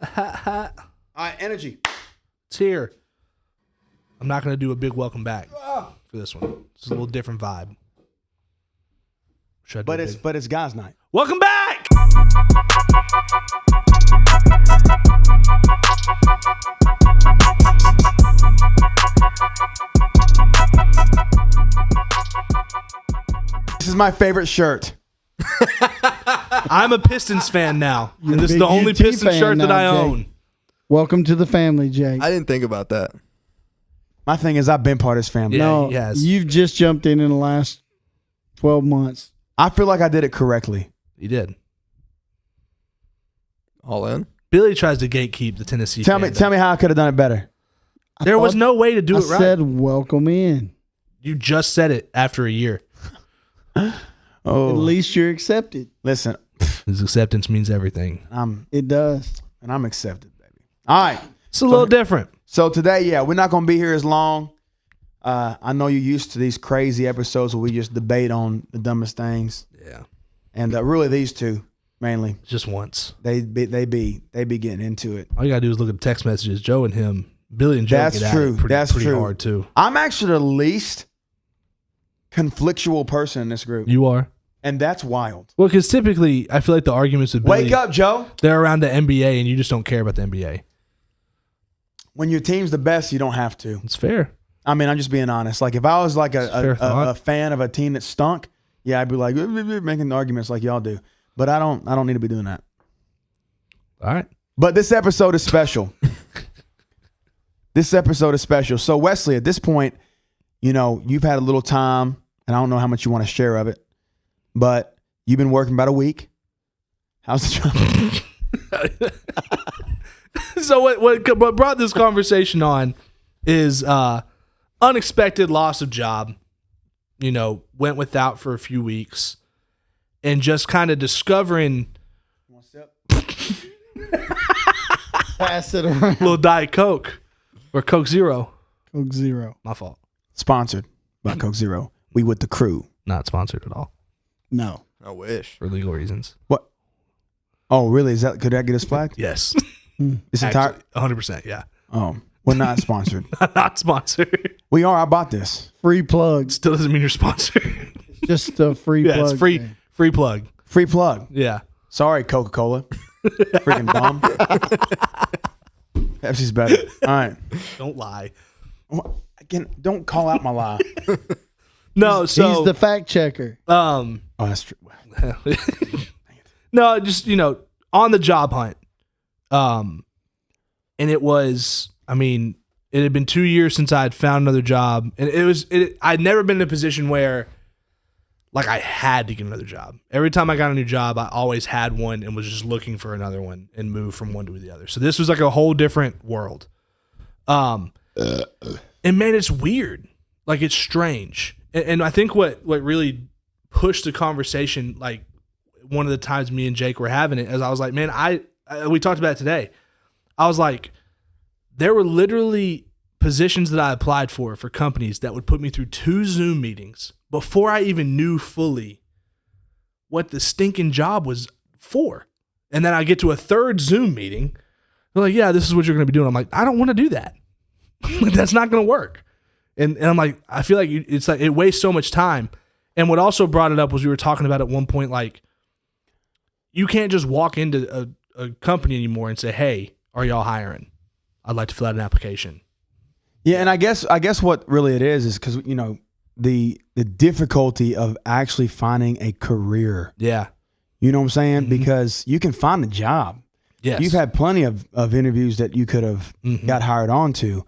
All right, energy. It's here. I'm not going to do a big welcome back for this one. It's a little different vibe. Should I do But it's guys' night. welcome back. This is my favorite shirt. I'm a Pistons fan now, You're and this a is the big only UT Pistons fan shirt that now, I Jake. own. Welcome to the family, Jake. I didn't think about that. My thing is, I've been part of this family. Yeah, no, he has. you've just jumped in the last 12 months. I feel like I did it correctly. He did. All in? Billy tries to gatekeep the Tennessee. Tell me how I could have done it better. There was no way to do I it right. said, welcome in. You just said it after a year. Oh, At least you're accepted. listen, His acceptance means everything. I'm It does. accepted, baby. All right. It's a little different. So today, yeah, we're not gonna be here as long. I know you're used to these crazy episodes where we just debate on the dumbest things, Yeah, and really these two mainly. just once. They be getting into it. All you gotta do is look at the text messages. Joe and him, Billy and Joe That's get true. at it That's pretty true. hard too. I'm actually the least conflictual person in this group, You are. and that's wild. Well, because typically I feel like the arguments with Billy, Wake up, Joe. they're around the NBA, and you just don't care about the NBA. When your team's the best, you don't have to. It's fair. I mean, I'm just being honest. Like if I was like Fair thought. a fan of a team that stunk, yeah, I'd be like making arguments like y'all do. But I don't need to be doing that. All right. But this episode is special. This episode is special. So Wesley, at this point, you know, you've had a little time, and I don't know how much you want to share of it, but you've been working about a week. How's the job? So what brought this conversation on is unexpected loss of job. You know, went without for a few weeks, and just kind of discovering Pass it around. little Diet Coke or Coke Zero. Coke Zero. My fault. Sponsored by Coke Zero. We with the crew. Not sponsored at all No. I wish. for legal reasons. What? Oh, really? Could that get us flagged? Yes, This entire 100%. Yeah, Oh, we're not sponsored. not sponsored. We are. I bought this. Free plugs. Still doesn't mean you're sponsored. Just a free Yeah, plug. it's free. thing. Free plug. Free plug. Yeah. Sorry, Coca-Cola. Freaking bum. Pepsi's better. All right. Don't lie. Again, don't call out my lie. No, so He's the fact checker. Oh, that's true. no, just on the job hunt. And it was, I mean, it had been 2 years since I had found another job, and I'd never been in a position where like I had to get another job. Every time I got a new job, I always had one and was just looking for another one and moved from one to the other. So this was like a whole different world. And man, it's weird. Like it's strange. And I think what really pushed the conversation, like one of the times me and Jake were having it, as I was like, man, we talked about it today. I was like, there were literally positions that I applied for companies that would put me through 2 Zoom meetings before I even knew fully what the stinking job was for. And then I get to a 3rd Zoom meeting. They're like, yeah, this is what you're going to be doing. I'm like, I don't want to do that. That's not going to work. And I'm like, I feel like it's like it wastes so much time. And what also brought it up was we were talking about at one point, like, you can't just walk into a company anymore and say, hey, are y'all hiring? I'd like to fill out an application. Yeah, and I guess what really it is because the difficulty of actually finding a career. Yeah. You know what I'm saying? Mm-hmm. Because you can find a job. Yes. You've had plenty of interviews that you could have got hired on to.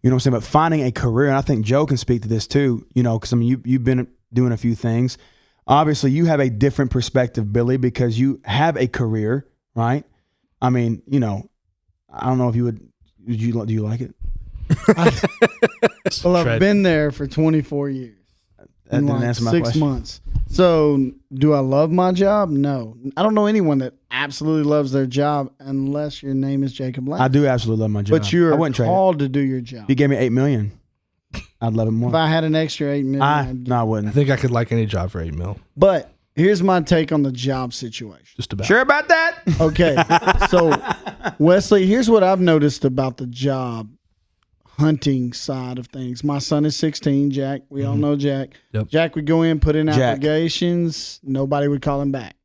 You know what I'm saying? But finding a career, and I think Joe can speak to this too, because I mean, you've been doing a few things. Obviously, you have a different perspective, Billy, because you have a career, right? I mean, I don't know if you would you do you like it? Well, I've been there for 24 years. That In didn't like answer my 6 question. months. So, do I love my job? No. I don't know anyone that absolutely loves their job unless your name is Jacob Lang. I do absolutely love my job. But you're I wouldn't trade it. called to do your job. If you gave me $8 million, I'd love it more. If I had an extra $8 million, I'd No, I I wouldn't. think I could like any job for $8 million. But here's my take on the job situation. Just about. Sure about that? Okay, so Wesley, here's what I've noticed about the job hunting side of things. My son is 16, Jack. We all know Jack. Yep. Jack would go in, put in Jack. applications. Nobody would call him back.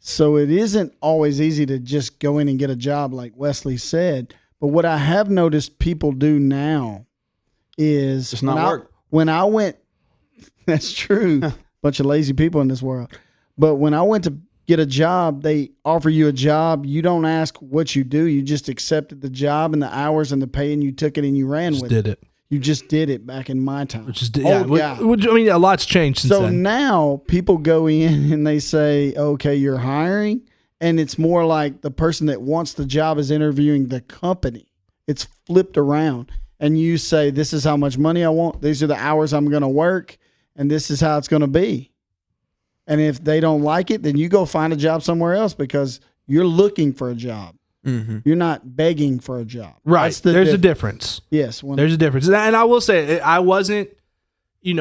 So it isn't always easy to just go in and get a job like Wesley said. But what I have noticed people do now is It's not work. When I went, that's true. Bunch of lazy people in this world. But when I went to get a job, they offer you a job. You don't ask what you do. You just accepted the job and the hours and the pay, and you took it and you ran with it. Did it. You just did it back in my time. I mean, a lot's changed since So then. now people go in and they say, okay, you're hiring. And it's more like the person that wants the job is interviewing the company. It's flipped around. And you say, this is how much money I want. These are the hours I'm going to work. And this is how it's going to be. And if they don't like it, then you go find a job somewhere else because you're looking for a job. Mm-hmm. You're not begging for a job. Right. That's the There's a difference. Yes. There's a difference. And I will say, I wasn't in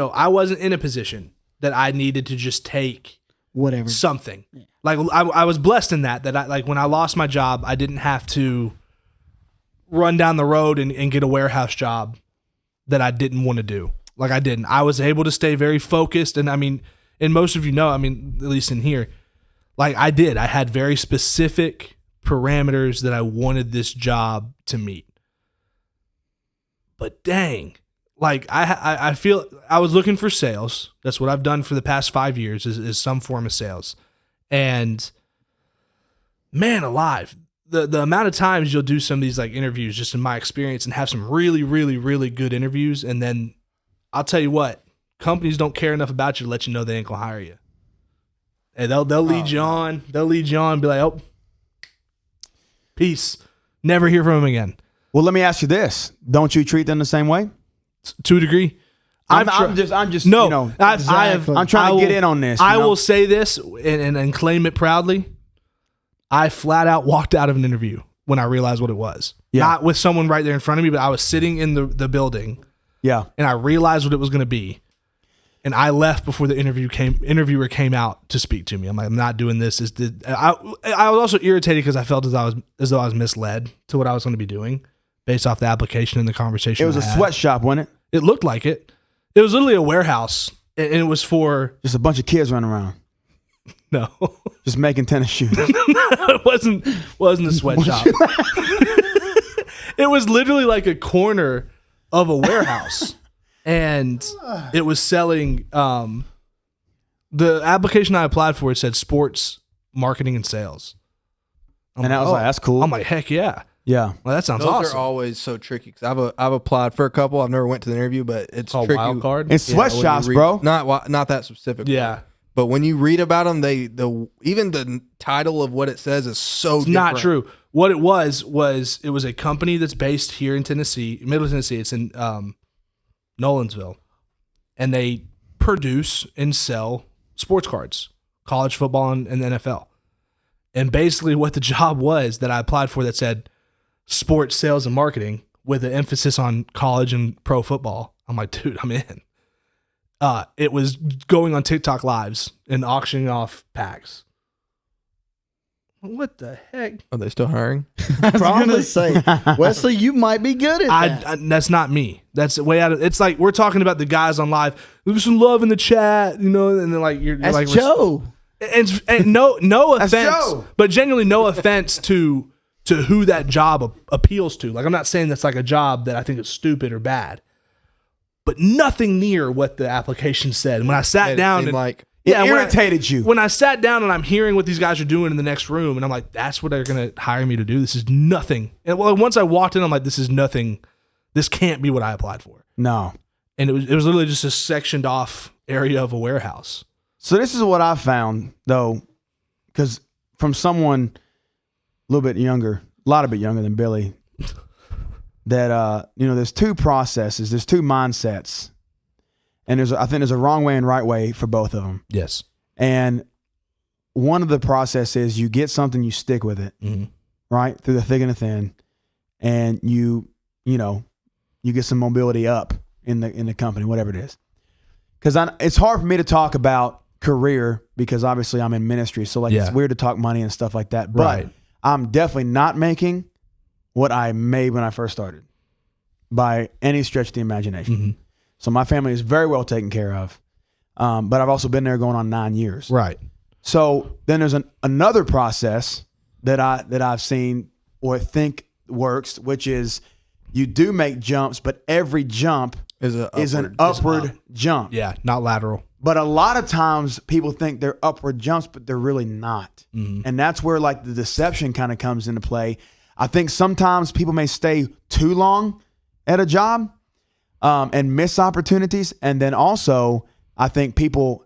a position that I needed to just take whatever. something. Like I was blessed in that I, like when I lost my job, I didn't have to run down the road and get a warehouse job that I didn't want to do. Like I didn't. I was able to stay very focused. And I mean, and most of you know, I mean, at least in here, like I did. I had very specific parameters that I wanted this job to meet. But dang, like I feel I was looking for sales. That's what I've done for the past 5 years is some form of sales. And man alive, the amount of times you'll do some of these like interviews, just in my experience, and have some really, really, really good interviews. And then I'll tell you what, companies don't care enough about you to let you know they ain't gonna hire you. And they'll lead you on. They'll lead you on and be like, oh, peace. Never hear from them again. Well, let me ask you this: don't you treat them the same way? To a degree. I'm just no, you know, Exactly. I'm trying to get in on this. I you know? will say this and claim it proudly. I flat out walked out of an interview when I realized what it was. Yeah. Not with someone right there in front of me, but I was sitting in the building Yeah. and I realized what it was going to be. And I left before the interviewer came out to speak to me. I'm like, I'm not doing this. I was also irritated because I felt as though I was misled to what I was going to be doing based off the application and the conversation. It was a sweatshop, wasn't it? It looked like it. It was literally a warehouse, and it was for Just a bunch of kids running around, no. just making tennis shoes. It wasn't a sweatshop. It was literally like a corner of a warehouse, and it was selling. The application I applied for, it said sports marketing and sales. And I was like, that's cool. I'm like, heck yeah. Yeah. Well, that sounds Those awesome. are always so tricky because I've applied for a couple. I've never went to the interview, but it's Called tricky. wild card. It's Yeah, when you sweatshops, read- bro. Not that specific. Yeah. But when you read about them, even the title of what it says is so It's not different. true. What it was it was a company that's based here in Tennessee, Middle Tennessee. It's in Nolensville, and they produce and sell sports cards, college football and the NFL. And basically, what the job was that I applied for that said sports sales and marketing with an emphasis on college and pro football. I'm like, dude, I'm in. It was going on TikTok lives and auctioning off packs. What the heck? Are they still hiring? I was going to say, Wesley, you might be good at that. I that's not me. That's way out of. It's like we're talking about the guys on live. There's some love in the chat, you know, and then like you're That's like Joe. and no That's offense, Joe. but genuinely no offense to who that job appeals to. Like I'm not saying that's like a job that I think is stupid or bad, but nothing near what the application said. And when I sat Made it down seem and like It when I- irritated you. when I sat down and I'm hearing what these guys are doing in the next room, and I'm like, that's what they're gonna hire me to do. This is nothing. And well, once I walked in, I'm like, this is nothing. This can't be what I applied for. No. And it was literally just a sectioned off area of a warehouse. So this is what I found, though, because from someone a little bit younger, a lot of bit younger than Billy, that there's two processes, there's two mindsets, and I think there's a wrong way and right way for both of them. Yes. And one of the processes is you get something, you stick with it, right, through the thick and the thin, and you get some mobility up in the company, whatever it is. Because it's hard for me to talk about career because obviously I'm in ministry, so like Yeah. it's weird to talk money and stuff like that. But Right. I'm definitely not making what I made when I first started by any stretch of the imagination. Mm-hmm. So my family is very well taken care of. But I've also been there going on 9 years. Right. So then there's another process that I've seen or think works, which is you do make jumps, but every jump is an upward jump. Yeah, not lateral. But a lot of times people think they're upward jumps, but they're really not. Mm-hmm. And that's where like the deception kind of comes into play. I think sometimes people may stay too long at a job and miss opportunities. And then also I think people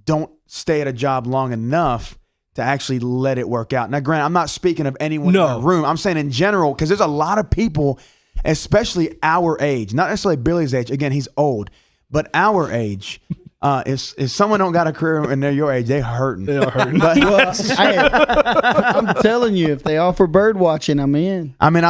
don't stay at a job long enough to actually let it work out. Now, granted, I'm not speaking of anyone in the room. I'm saying in general, because there's a lot of people, especially our age, not necessarily Billy's age. Again, he's old, but our age. If someone don't got a career and they're your age, they hurting. They are hurting. But I'm telling you, if they offer bird watching, I'm in. I mean,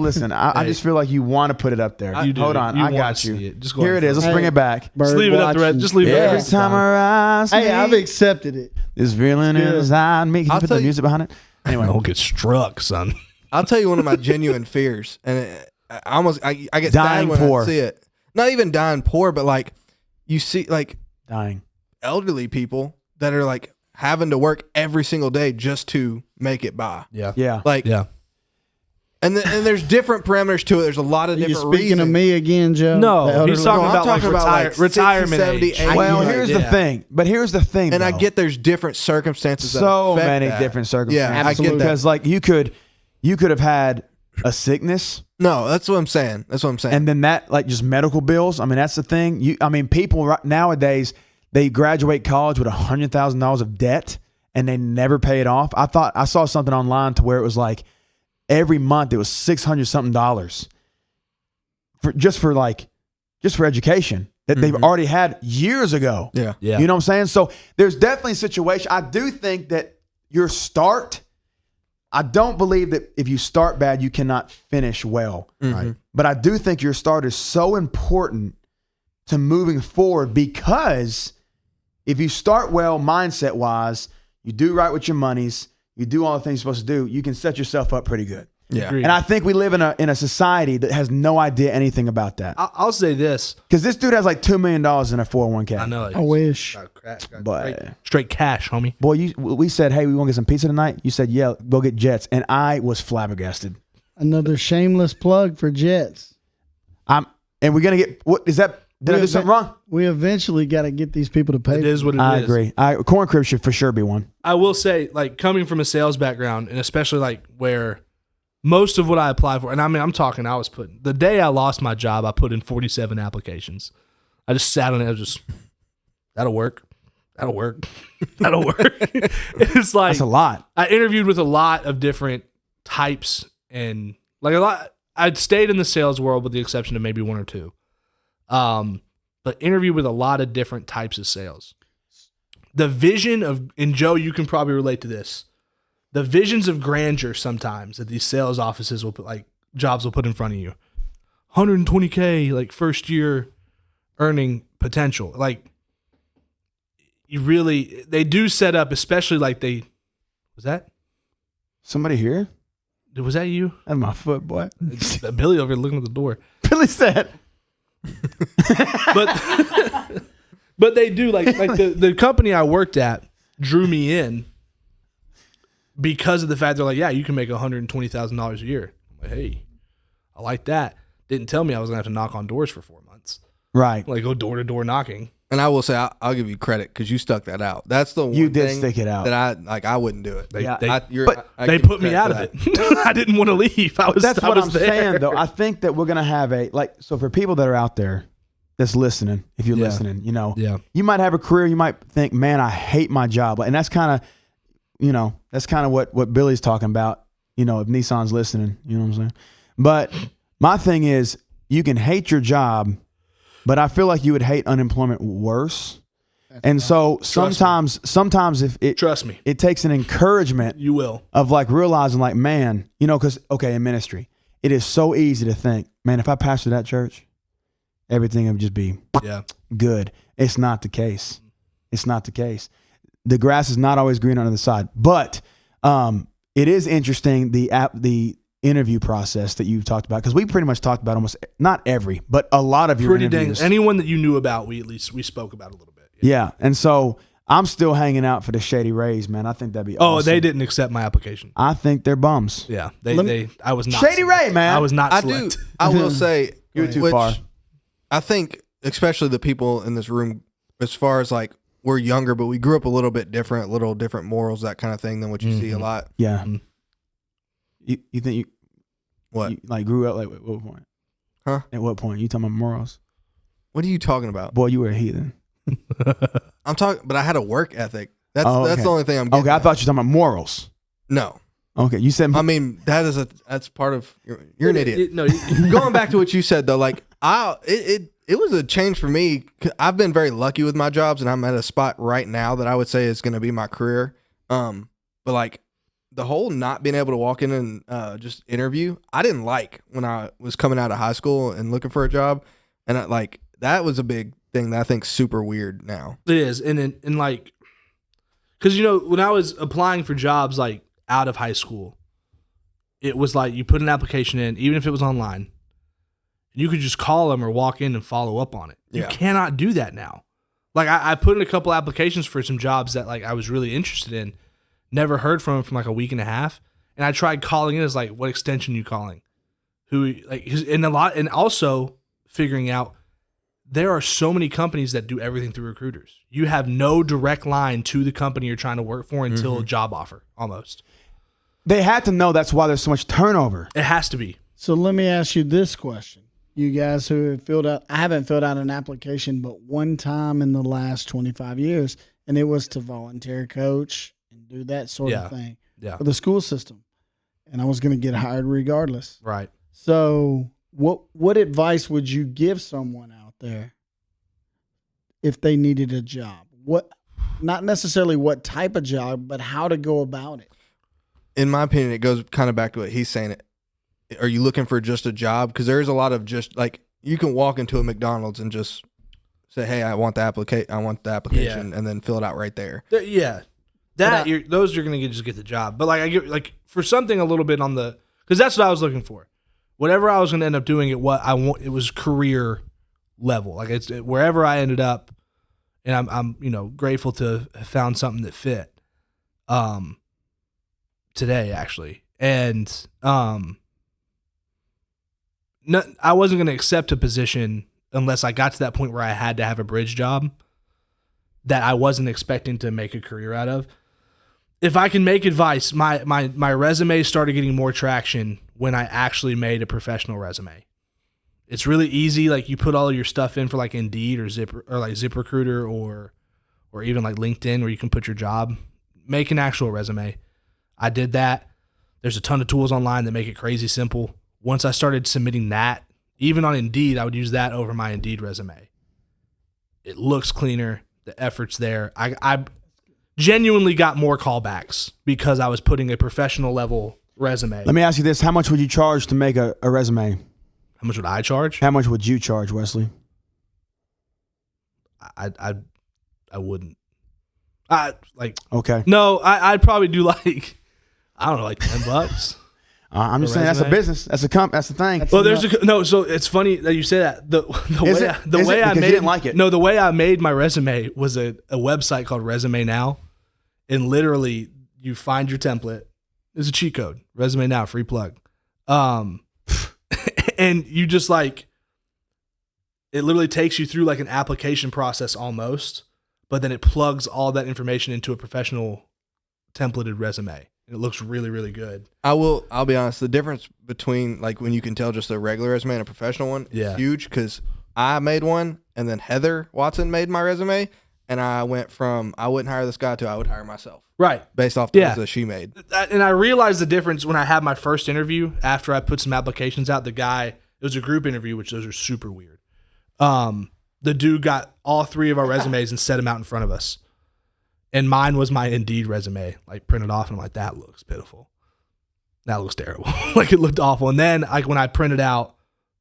listen. I just feel like you want to put it up there. You do. Hold on, You I wanna got see you. it. Just go Here ahead. it is. Let's bring it back. Bird Just leave it up watching. the red. Just leave it up Every the time I rise, Hey, I've accepted it. this feeling inside me. Can you I'll put tell the you- music behind it? Anyway, Don't get struck, son. I'll tell you one of my genuine fears, and I get Dying sad when poor. I see it. Not even dying poor, but like you see like dying. elderly people that are like having to work every single day just to make it by. Yeah. Yeah. Like, Yeah. and there's different parameters to it. There's a lot of Are you different speaking reasons. of me again, Joe? No, The elderly- he's talking No, I'm about talking about, like, retirement 60, 70, age. 80. Well, Like, here's the yeah. thing. But here's the thing. And I though. get there's different circumstances. that so affect many that. different circumstances. Yeah, I get that. Because like you could have had a sickness, No, that's what I'm saying. That's what I'm saying. and then that like just medical bills. I mean, that's the thing. People nowadays they graduate college with $100,000 of debt and they never pay it off. I saw something online to where it was like every month it was $600 something for education that they've already had years ago. yeah. Yeah. You know what I'm saying? So there's definitely a situation. I do think that your start, I don't believe that if you start bad, you cannot finish well. Right. But I do think your start is so important to moving forward, because if you start well mindset wise, you do right with your monies, you do all the things you're supposed to do, you can set yourself up pretty good. Yeah. Agreed. And I think we live in a society that has no idea anything about that. I'll say this. Because this dude has like $2 million in a 401k. I know. I wish. But Straight cash, homie. boy, we said, hey, we want to get some pizza tonight. You said, yeah, go get Jets. And I was flabbergasted. Another shameless plug for Jets. And we're going to get, what is that? Did I do something wrong? We eventually got to get these people to pay. It is what it is. I agree. Corn Crib should for sure be one. I will say, like, coming from a sales background, and especially like where most of what I applied for, and I mean, I was putting, the day I lost my job, I put in 47 applications. I just sat on it. I was just, that'll work. That'll work. That'll work. It's like, That's a lot. I interviewed with a lot of different types, and like a lot, I'd stayed in the sales world with the exception of maybe one or two. But interviewed with a lot of different types of sales. The vision of, and Joe, you can probably relate to this, the visions of grandeur sometimes that these sales offices will put, like jobs will put in front of you. 120K, like first year earning potential. Like you really, they do set up, especially like was that Somebody here? Was that you? That's my foot, boy. It's Billy over here looking at the door. Billy said. But they do like the company I worked at drew me in because of the fact they're like, yeah, you can make $120,000 a year. I'm like, hey, I like that. Didn't tell me I was gonna have to knock on doors for 4 months. Right. Like go door to door knocking. And I will say, I'll give you credit because you stuck that out. That's the one You did thing stick it out. that I wouldn't do it. Yeah. They I give put you me out of credit it. for that. I didn't want to leave. I was That's I what was I'm there. saying, though. I think that we're going to have so for people that are out there that's listening, if you're Yeah. listening, Yeah. you might have a career, you might think, man, I hate my job. And that's kind of, what Billy's talking about, if Nissan's listening, you know what I'm saying? But my thing is, you can hate your job, but I feel like you would hate unemployment worse. And so sometimes if Trust me, it takes an encouragement you will. of like realizing like, man, because, okay, in ministry, it is so easy to think, man, if I pastor that church, everything would just be Yeah. good. It's not the case. It's not the case. The grass is not always green on the other side. But it is interesting the interview process that you've talked about, because we pretty much talked about almost not every, but a lot of your Pretty dang. interviews. Anyone that you knew about, we spoke about a little bit. Yeah, and so I'm still hanging out for the Shady Rays, man. I think that'd be Oh, awesome. they didn't accept my application. I think they're bums. Yeah, I was not Shady Ray, man. I was not I select. do. I will say, You were too which far. I think, especially the people in this room, as far as like we're younger, but we grew up a little bit different, little different morals, that kind of thing, than what you see a lot. Yeah. Mhm. You think you What? you, like grew up like at what point? Huh? At what point? You talking about morals? What are you talking about? Boy, you were a heathen. I'm talking, but I had a work ethic. That's Oh, that's okay. the only thing I'm getting. Okay, I at. thought you were talking about morals. No, Okay, you said I mean that's part of. You're an idiot. No, Going back to what you said though, like it was a change for me. I've been very lucky with my jobs, and I'm at a spot right now that I would say is going to be my career. But like the whole not being able to walk in and just interview, I didn't like when I was coming out of high school and looking for a job, and that was a big thing that I think super weird now. it is, and like, because when I was applying for jobs like out of high school, it was like you put an application in, even if it was online, you could just call them or walk in and follow up on it. You Yeah. cannot do that now. Like I put in a couple applications for some jobs that like I was really interested in, never heard from them from like a week and a half, and I tried calling in as like, what extension you calling, who like, and also figuring out there are so many companies that do everything through recruiters. You have no direct line to the company you're trying to work for until a job offer, almost. they had to know that's why there's so much turnover. It has to be. So let me ask you this question. You guys who have filled out, I haven't filled out an application but one time in the last 25 years, and it was to volunteer coach and do that sort Yeah. of thing Yeah. for the school system. And I was going to get hired regardless. Right. So what advice would you give someone out there if they needed a job? What, not necessarily what type of job, but how to go about it? In my opinion, it goes kind of back to what he's saying. Are you looking for just a job? Because there's a lot of just like you can walk into a McDonald's and just say, "Hey, I want the application," and then fill it out right there. Yeah. Those you're gonna just get the job. But like I get like for something a little bit on the, because that's what I was looking for. Whatever I was gonna end up doing, it was career level. Like it's wherever I ended up, and I'm grateful to have found something that fit. Today actually, and I wasn't going to accept a position unless I got to that point where I had to have a bridge job that I wasn't expecting to make a career out of. If I can make advice, my resume started getting more traction when I actually made a professional resume. It's really easy. Like you put all your stuff in for like Indeed or ZipRecruiter or even like LinkedIn where you can put your job. Make an actual resume. I did that. There's a ton of tools online that make it crazy simple. Once I started submitting that, even on Indeed, I would use that over my Indeed resume. It looks cleaner. The effort's there. I genuinely got more callbacks because I was putting a professional level resume. Let me ask you this: how much would you charge to make a resume? How much would I charge? How much would you charge, Wesley? I wouldn't. Okay, No, I'd probably do like, I don't know, like $10. I'm just The saying that's a resume? business. That's the thing. Well, so it's funny that you say that. The Is way it? I, the Is way it? I Because you made didn't like it. No, the way I made my resume was a website called Resume Now, and literally you find your template. There's a cheat code. Resume Now, free plug. And you just like, it literally takes you through like an application process almost, but then it plugs all that information into a professional templated resume. It looks really, really good. I'll be honest. The difference between like when you can tell just a regular resume and a professional one Yeah. is huge because I made one and then Heather Watson made my resume, and I went from I wouldn't hire this guy to I would hire myself Right. based off the Yeah. ones that she made. And I realized the difference when I had my first interview after I put some applications out. The guy, it was a group interview, which those are super weird. The dude got all three of our resumes and set them out in front of us. And mine was my Indeed resume, like printed off. And I'm like, that looks pitiful. That looks terrible. Like it looked awful. And then like when I printed out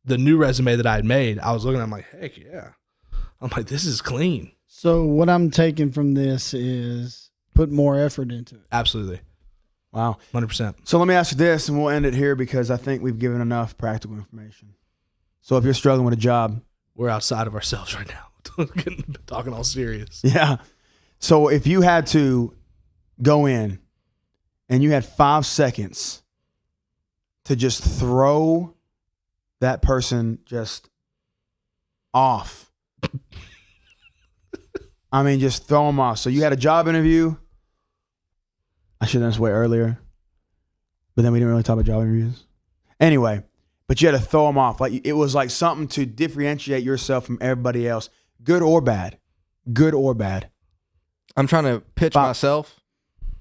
the new resume that I had made, I was looking, I'm like, heck yeah. I'm like, this is clean. So what I'm taking from this is put more effort into it. Absolutely. Wow. 100%. So let me ask you this, and we'll end it here because I think we've given enough practical information. So if you're struggling with a job, We're outside of ourselves right now. Talking all serious. yeah. So if you had to go in and you had 5 seconds to just throw that person just off. I mean, just throw them off. So you had a job interview. I should have done this way earlier, but then we didn't really talk about job interviews. Anyway, but you had to throw them off. Like it was like something to differentiate yourself from everybody else, good or bad. Good or bad. I'm trying to pitch Bob. myself.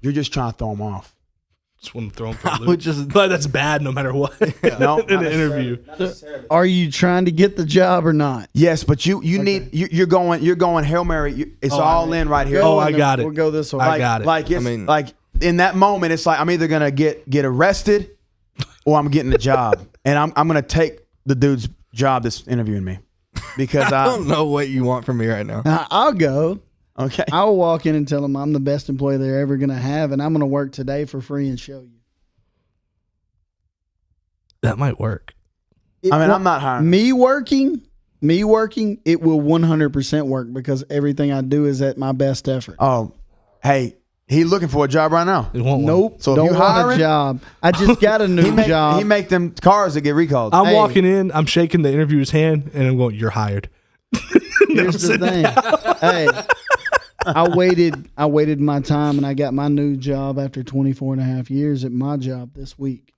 You're just trying to throw them off. Just want to throw him for a I loop. would just But that's bad no matter what. No, in an interview. Are you trying to get the job or not? Yes, but you're going Hail Mary. It's all in right here. Oh, I got it. We'll go this way. I got it. Like it's I mean- like in that moment, it's like I'm either gonna get arrested or I'm getting a job, and I'm gonna take the dude's job that's interviewing me because I don't know what you want from me right now. I'll go. Okay. I'll walk in and tell them I'm the best employee they're ever going to have, and I'm going to work today for free and show you. That might work. I mean, I'm not hiring. Me working, it will 100% work because everything I do is at my best effort. Oh, hey, he looking for a job right now. It won't work. Nope. So if don't you want hiring- a job. I just got a new job. He make them cars that get recalled. I'm Hey. walking in, I'm shaking the interviewer's hand, and I'm going, "You're hired." Here's the thing. Hey, I waited my time, and I got my new job after 24 and a half years at my job this week.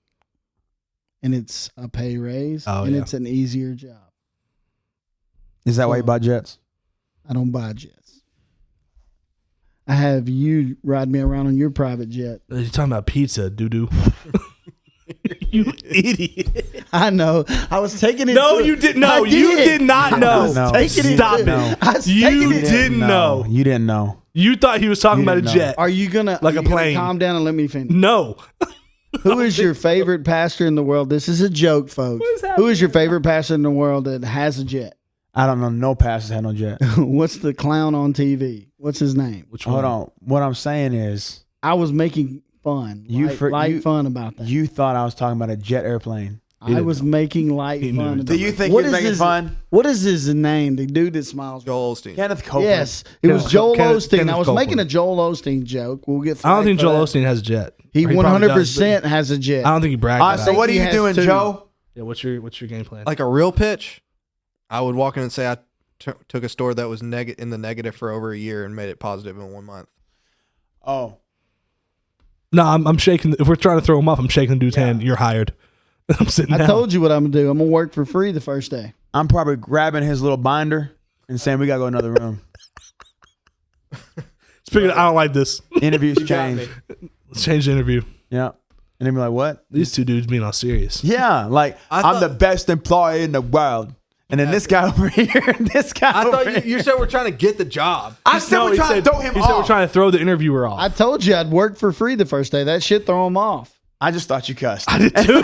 And it's a pay raise, and yeah. it's an easier job. Is that why you buy jets? I don't buy jets. I have you ride me around on your private jet. You're talking about pizza, doo-doo. You idiot. I know. I was taking it. No, to- you didn't I know. You did not know. No. Taking it Stop to- it. I was You taking it to- didn't know. You didn't know. You thought he was talking You about a didn't know. jet. Are you gonna Like are a you gonna plane. calm down and let me finish? No. Who is your favorite pastor in the world? This is a joke, folks. Who is your favorite pastor in the world that has a jet? I don't know. No pastors had no jet. What's the clown on TV? What's his name? Which one? Hold on. What I'm saying is, I was making fun, light fun about that. you thought I was talking about a jet airplane. I was making light He knew fun. it. About Do you it. think What you're is making his- fun? What is his name? The dude that smiles. Joel Osteen. Kenneth Copeland. Yes, it was Kenneth- Joel Kenneth- Osteen. Kenneth I was Copeland. making a Joel Osteen joke. We'll get. I don't think flagged Joel for that. Osteen has a jet. He Or probably does, 100% has a jet. but I don't think he bragged All right, about so it. what are he you has doing, two. Joe? Yeah, what's your game plan? Like a real pitch, I would walk in and say I took a store that was in the negative for over a year and made it positive in 1 month. Oh, No, I'm shaking. If we're trying to throw him off, I'm shaking the dude's hand. You're hired. I'm sitting I down. told you what I'm gonna do. I'm gonna work for free the first day. I'm probably grabbing his little binder and saying we gotta go another room. Speaking of, I don't like this. Interviews change. Let's change the interview. Yeah, and they'd be like, "What?" These two dudes being all serious. Yeah, like I I'm thought- the best employee in the world, and then this guy over here, and this guy. I over thought here. you said we're trying to get the job. I said we're he trying to throw him He said we're off. trying to throw the interviewer off. I told you I'd work for free the first day. That shit throw him off. I just thought you cussed. I did too.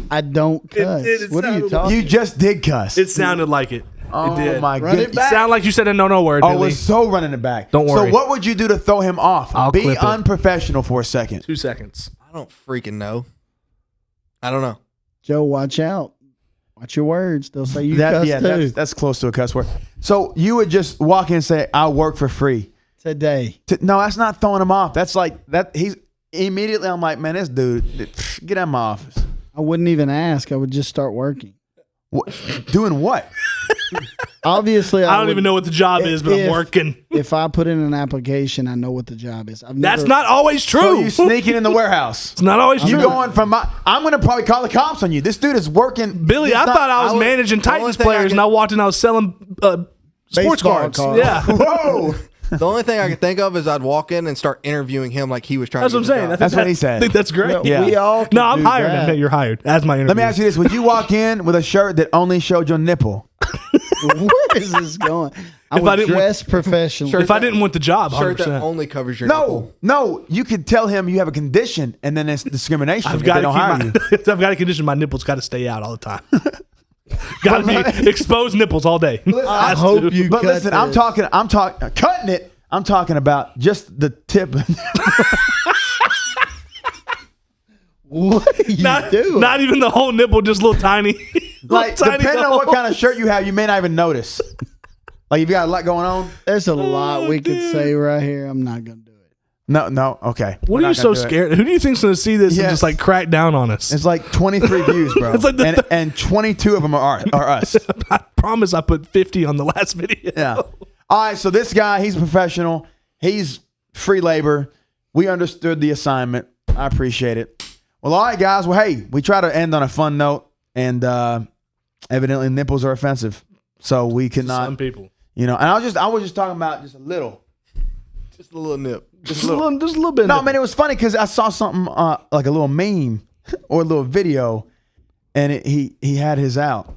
I don't cuss. it What are you sounded- talking? You just did cuss. It sounded like it. oh it did. my Run it goodness. back. Sound like you said a no word, Oh, Billy. it's so running it back. Don't worry. So what would you do to throw him off? I'll Be clip it. unprofessional for a second. 2 seconds. I don't freaking know. I don't know. Joe, watch out. Watch your words. They'll say you cuss too. That's close to a cuss word. So you would just walk in and say, "I'll work for free." Today. No, that's not throwing him off. That's like that. He's immediately. I'm like, man, this dude, get out of my office. I wouldn't even ask. I would just start working. What, doing what? Obviously, I don't even know what the job is, but I'm if- working. If I put in an application, I know what the job is. That's not always So true. you sneaking in the warehouse? It's not always You true. going from my? I'm gonna probably call the cops on you. This dude is working. Billy, It's I not- thought I was would- managing the only Titans thing I players, could- and I walked in, I was selling sports Baseball cards. cards. Yeah. Whoa! The only thing I could think of is I'd walk in and start interviewing him like he was trying That's to what I'm get the saying. job. That's what he said. I think that's great. Yeah. We all can No, I'm do hiring that. him. You're hired as my interview. Let me ask you this: would you walk in with a shirt that only showed your nipple? Where is this going? I If I would didn't dress professionally. If I didn't want the job, Shirt that 100%. only covers your nipple. No. You could tell him you have a condition, and then it's discrimination. I've if got they to don't keep hire my. you. I've got to condition my nipples. Got to stay out all the time. got to be exposed nipples all day. I Has hope to. you But cut listen, I'm this. talking cutting it. I'm talking about just the tip. What are you doing? Not even the whole nipple, just little tiny. Like, tiny depending on hole. what kind of shirt you have, you may not even notice. Like, if you got a lot going on. There's a lot we could dude. say right here. I'm not gonna do it. No, okay. What are you so scared? Who do you think's going to see this and Yes. just like crack down on us? It's like 23 views, bro. It's like and 22 of them are us. I promise I put 50 on the last video. Yeah. All right, so this guy, he's a professional. He's free labor. We understood the assignment. I appreciate it. Well, all right, guys. Well, hey, we try to end on a fun note, and evidently nipples are offensive, so we could not. Some people. You know, and I was just talking about just a little. Just a little nip. Just a little bit. No, I mean, it was funny because I saw something like a little meme or a little video, and he had his out.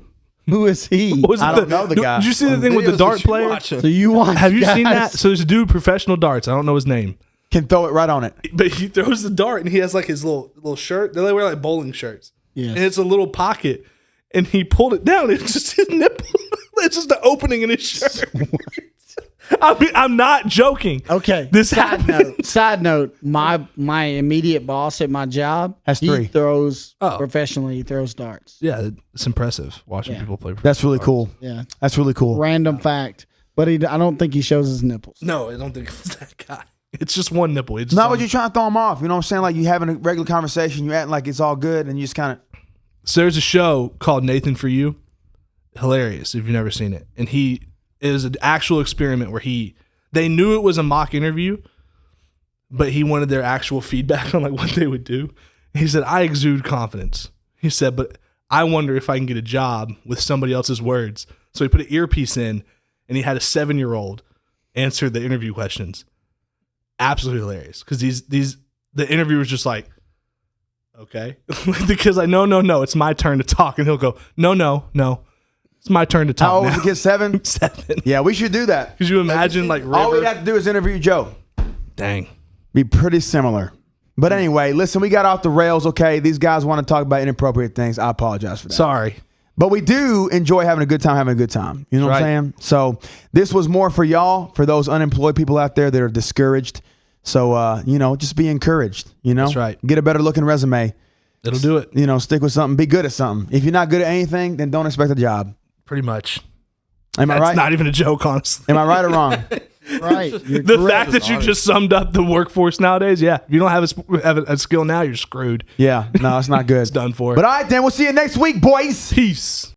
Who is he? What was I it don't know the guy. Did you see the thing with the Videos dart that you player? watching. So you watch? Have you seen guys- that? So there's a dude, professional darts. I don't know his name, Can throw it right on it. but he throws the dart and he has like his little shirt. They wear like bowling shirts, Yes. and it's a little pocket. And he pulled it down. It's just his nipple. It's just the opening in his shirt. I mean, I'm not joking. Okay. This side happened. note. Side note. My immediate boss at my job Has he three. throws Oh. professionally. He throws darts. Yeah, it's impressive watching Yeah. people play. That's really cool. Yeah. That's really cool. Random fact, but I don't think he shows his nipples. No, I don't think it's that guy. It's just one nipple. It's Not what you're trying to throw him off. You know what I'm saying? Like you having a regular conversation, you acting like it's all good, and you just kind of. So there's a show called Nathan For You. Hilarious if you've never seen it. And it is an actual experiment where they knew it was a mock interview, but he wanted their actual feedback on like what they would do. He said, I exude confidence. He said, but I wonder if I can get a job with somebody else's words. So he put an earpiece in and he had a 7-year-old answer the interview questions. Absolutely hilarious. Because the interviewer's just like, okay. Because like, no, it's my turn to talk. And he'll go, no. It's my turn to talk. How old now. was the kid? 7? 7. Yeah, we should do that. Could you imagine like All we'd River? have to do is interview Joe. Dang. Be pretty similar. But anyway, listen, we got off the rails. Okay, these guys want to talk about inappropriate things. I apologize for that. Sorry. But we do enjoy having a good time. You know what I'm Right. saying? So this was more for y'all, for those unemployed people out there that are discouraged. So just be encouraged. That's right. Get a better looking resume. It'll do it. Stick with something. Be good at something. If you're not good at anything, then don't expect a job. Pretty much. Am I That's right? not even a joke, honestly. Am I right or wrong? Right. You're The correct. fact that you just summed up the workforce nowadays, yeah. If you don't have a skill now, you're screwed. Yeah. No, it's not good. It's done for. But all right, then we'll see you next week, boys. Peace.